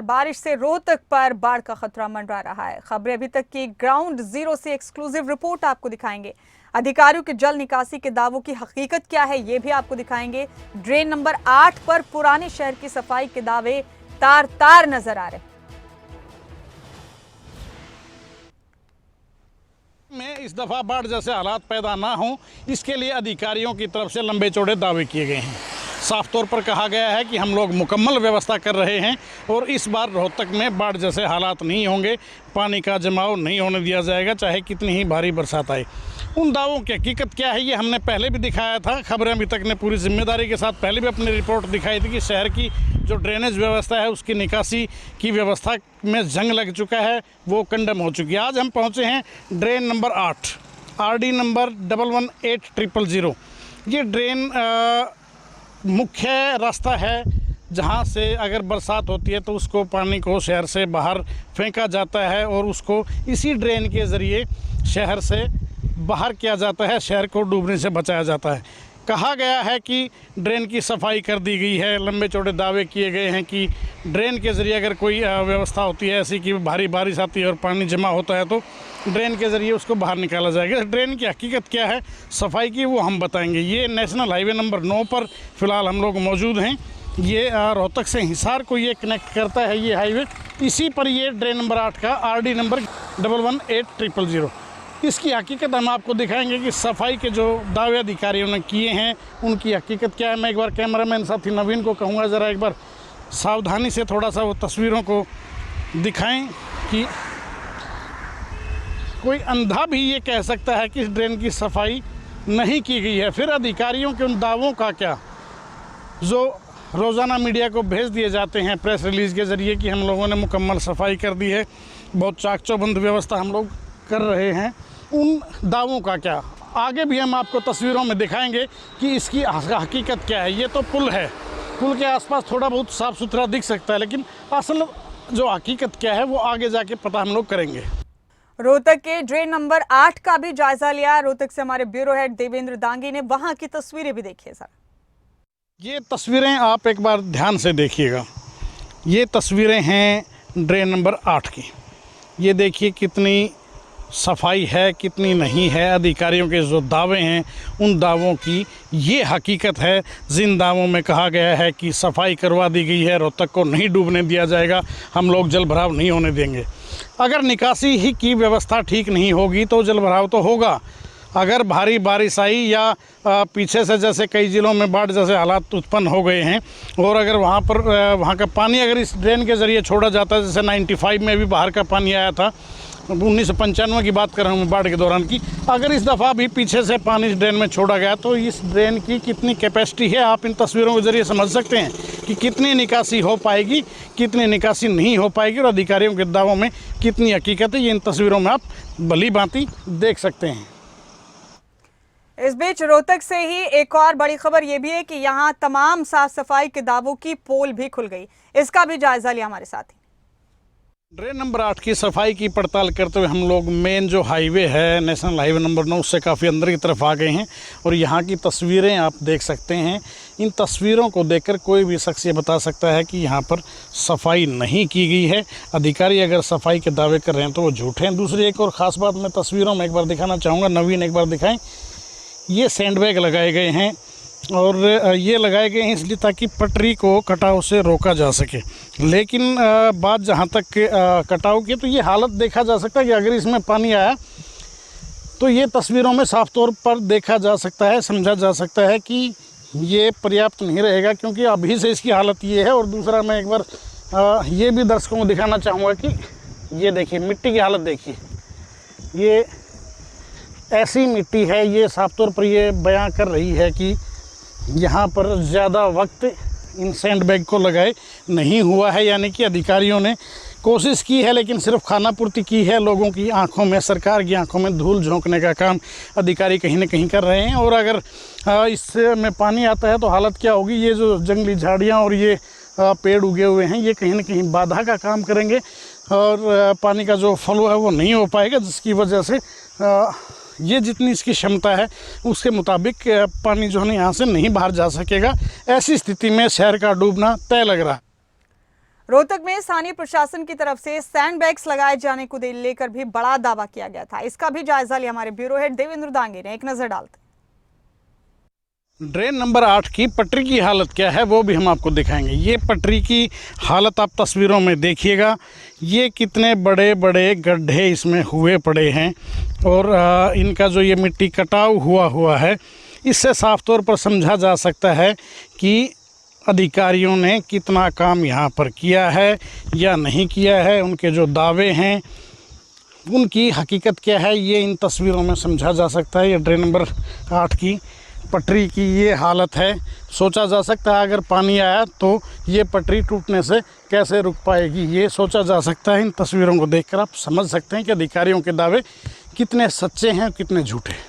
बारिश से रोहतक पर बाढ़ का खतरा मंडरा रहा है। खबरें अभी तक की ग्राउंड जीरो से एक्सक्लूसिव रिपोर्ट आपको दिखाएंगे। अधिकारियों के जल निकासी के दावों की हकीकत क्या है ये भी आपको दिखाएंगे। ड्रेन नंबर 8 पर पुराने शहर की सफाई के दावे तार तार नजर आ रहे हैं। में इस दफा बाढ़ जैसे हालात पैदा ना हों, इसके लिए अधिकारियों की तरफ से लंबे चौड़े दावे किए गए हैं। साफ तौर पर कहा गया है कि हम लोग मुकम्मल व्यवस्था कर रहे हैं और इस बार रोहतक में बाढ़ जैसे हालात नहीं होंगे, पानी का जमाव नहीं होने दिया जाएगा, चाहे कितनी ही भारी बरसात आए। उन दावों की हकीकत क्या है ये हमने पहले भी दिखाया था। खबरें अभी तक ने पूरी जिम्मेदारी के साथ पहले भी अपनी रिपोर्ट दिखाई थी कि शहर की जो ड्रेनेज व्यवस्था है उसकी निकासी की व्यवस्था में जंग लग चुका है, वो कंडम हो चुकी है। आज हम पहुँचे हैं ड्रेन नंबर 8 RD नंबर 111800। ये ड्रेन मुख्य रास्ता है जहाँ से अगर बरसात होती है तो उसको पानी को शहर से बाहर फेंका जाता है और उसको इसी ड्रेन के ज़रिए शहर से बाहर किया जाता है, शहर को डूबने से बचाया जाता है। कहा गया है कि ड्रेन की सफाई कर दी गई है। लंबे चौड़े दावे किए गए हैं कि ड्रेन के ज़रिए अगर कोई व्यवस्था होती है ऐसी कि भारी बारिश आती है और पानी जमा होता है तो ड्रेन के ज़रिए उसको बाहर निकाला जाएगा। ड्रेन की हकीकत क्या है सफाई की वो हम बताएंगे। ये नेशनल हाईवे नंबर 9 पर फ़िलहाल हम लोग मौजूद हैं। ये रोहतक से हिसार को ये कनेक्ट करता है ये हाईवे। इसी पर ये ड्रेन नंबर 8 का RD नंबर 111800। इसकी हकीकत हम आपको दिखाएंगे कि सफाई के जो दावे अधिकारियों ने किए हैं उनकी हकीकत क्या है। मैं एक बार कैमरामैन साथी नवीन को कहूँगा ज़रा एक बार सावधानी से थोड़ा सा वो तस्वीरों को दिखाएं कि कोई अंधा भी ये कह सकता है कि इस ड्रेन की सफाई नहीं की गई है। फिर अधिकारियों के उन दावों का क्या जो रोज़ाना मीडिया को भेज दिए जाते हैं प्रेस रिलीज़ के ज़रिए कि हम लोगों ने मुकम्मल सफाई कर दी है, बहुत चाक चौबंद व्यवस्था हम लोग कर रहे हैं, उन दावों का क्या। आगे भी हम आपको तस्वीरों में दिखाएंगे कि इसकी हकीकत क्या है। ये तो पुल है, पुल के आसपास थोड़ा बहुत साफ़ सुथरा दिख सकता है, लेकिन असल जो हकीकत क्या है वो आगे जाके पता हम लोग करेंगे। रोहतक के ड्रेन नंबर 8 का भी जायजा लिया। रोहतक से हमारे ब्यूरो हेड देवेंद्र दांगी ने वहां की तस्वीरें भी देखी है। सर ये तस्वीरें आप एक बार ध्यान से देखिएगा। ये तस्वीरें हैं ड्रेन नंबर 8 की। ये देखिए कितनी सफाई है कितनी नहीं है। अधिकारियों के जो दावे हैं उन दावों की ये हकीकत है। जिन दावों में कहा गया है कि सफाई करवा दी गई है, रोहतक को नहीं डूबने दिया जाएगा, हम लोग जल भराव नहीं होने देंगे। अगर निकासी ही की व्यवस्था ठीक नहीं होगी तो जल भराव तो होगा। अगर भारी बारिश आई या पीछे से जैसे कई ज़िलों में बाढ़ जैसे हालात उत्पन्न हो गए हैं और अगर वहाँ का पानी अगर इस ड्रेन के ज़रिए छोड़ा जाता है, जैसे 95 में भी बाहर का पानी आया था, 1995 की बात कर रहा हूँ मैं बाढ़ के दौरान की, अगर इस दफ़ा भी पीछे से पानी इस ड्रेन में छोड़ा गया तो इस ड्रेन की कितनी कैपेसिटी है आप इन तस्वीरों के ज़रिए समझ सकते हैं कि कितनी निकासी हो पाएगी, कितनी निकासी नहीं हो पाएगी और अधिकारियों के दावों में कितनी हकीकत है। ये इन तस्वीरों में आप भली भांति देख सकते हैं। इस बीच रोहतक से ही एक और बड़ी खबर ये भी है कि यहाँ तमाम साफ सफाई के दावों की पोल भी खुल गई। इसका भी जायजा लिया हमारे साथी। ड्रेन नंबर 8 की सफाई की पड़ताल करते हुए हम लोग मेन जो हाईवे है नेशनल हाईवे नंबर 9 उससे काफ़ी अंदर की तरफ आ गए हैं और यहाँ की तस्वीरें आप देख सकते हैं। इन तस्वीरों को देखकर कोई भी शख्स ये बता सकता है कि यहाँ पर सफाई नहीं की गई है। अधिकारी अगर सफाई के दावे कर रहे हैं तो वो झूठे हैं। दूसरी एक और ख़ास बात मैं तस्वीरों में एक बार दिखाना चाहूँगा, नवीन एक बार दिखाएँ। ये सैंडबैग लगाए गए हैं और ये लगाए गए हैं इसलिए ताकि पटरी को कटाव से रोका जा सके। लेकिन बात जहाँ तक कटाव की तो ये हालत देखा जा सकता है कि अगर इसमें पानी आया तो ये तस्वीरों में साफ तौर पर देखा जा सकता है, समझा जा सकता है कि ये पर्याप्त नहीं रहेगा, क्योंकि अभी से इसकी हालत ये है। और दूसरा मैं एक बार ये भी दर्शकों को दिखाना चाहूँगा कि ये देखिए मिट्टी की हालत देखिए, ये ऐसी मिट्टी है, ये साफ तौर पर ये बयां कर रही है कि यहाँ पर ज़्यादा वक्त इन सैंडबैग को लगाए नहीं हुआ है। यानी कि अधिकारियों ने कोशिश की है लेकिन सिर्फ खाना पूर्ति की है। लोगों की आंखों में, सरकार की आंखों में धूल झोंकने का काम अधिकारी कहीं ना कहीं कर रहे हैं। और अगर इसमें पानी आता है तो हालत क्या होगी। ये जो जंगली झाड़ियाँ और ये पेड़ उगे हुए हैं ये कहीं ना कहीं बाधा का काम करेंगे और पानी का जो फ्लो है वो नहीं हो पाएगा, जिसकी वजह से ये जितनी इसकी क्षमता है उसके मुताबिक पानी जो है यहाँ से नहीं बाहर जा सकेगा। ऐसी स्थिति में शहर का डूबना तय लग रहा है। रोहतक में स्थानीय प्रशासन की तरफ से सैंडबैग्स लगाए जाने को लेकर भी बड़ा दावा किया गया था। इसका भी जायजा लिया हमारे ब्यूरो हेड देवेंद्र दांगी ने। एक नजर डालते। ड्रेन नंबर 8 की पटरी की हालत क्या है वो भी हम आपको दिखाएंगे। ये पटरी की हालत आप तस्वीरों में देखिएगा। ये कितने बड़े बड़े गड्ढे इसमें हुए पड़े हैं और इनका जो ये मिट्टी कटाव हुआ है, इससे साफ तौर पर समझा जा सकता है कि अधिकारियों ने कितना काम यहाँ पर किया है या नहीं किया है। उनके जो दावे हैं उनकी हकीकत क्या है, ये इन तस्वीरों में समझा जा सकता है। ये ड्रेन नंबर 8 की पटरी की ये हालत है। सोचा जा सकता है अगर पानी आया तो ये पटरी टूटने से कैसे रुक पाएगी, ये सोचा जा सकता है। इन तस्वीरों को देखकर आप समझ सकते हैं कि अधिकारियों के दावे कितने सच्चे हैं, कितने झूठे हैं।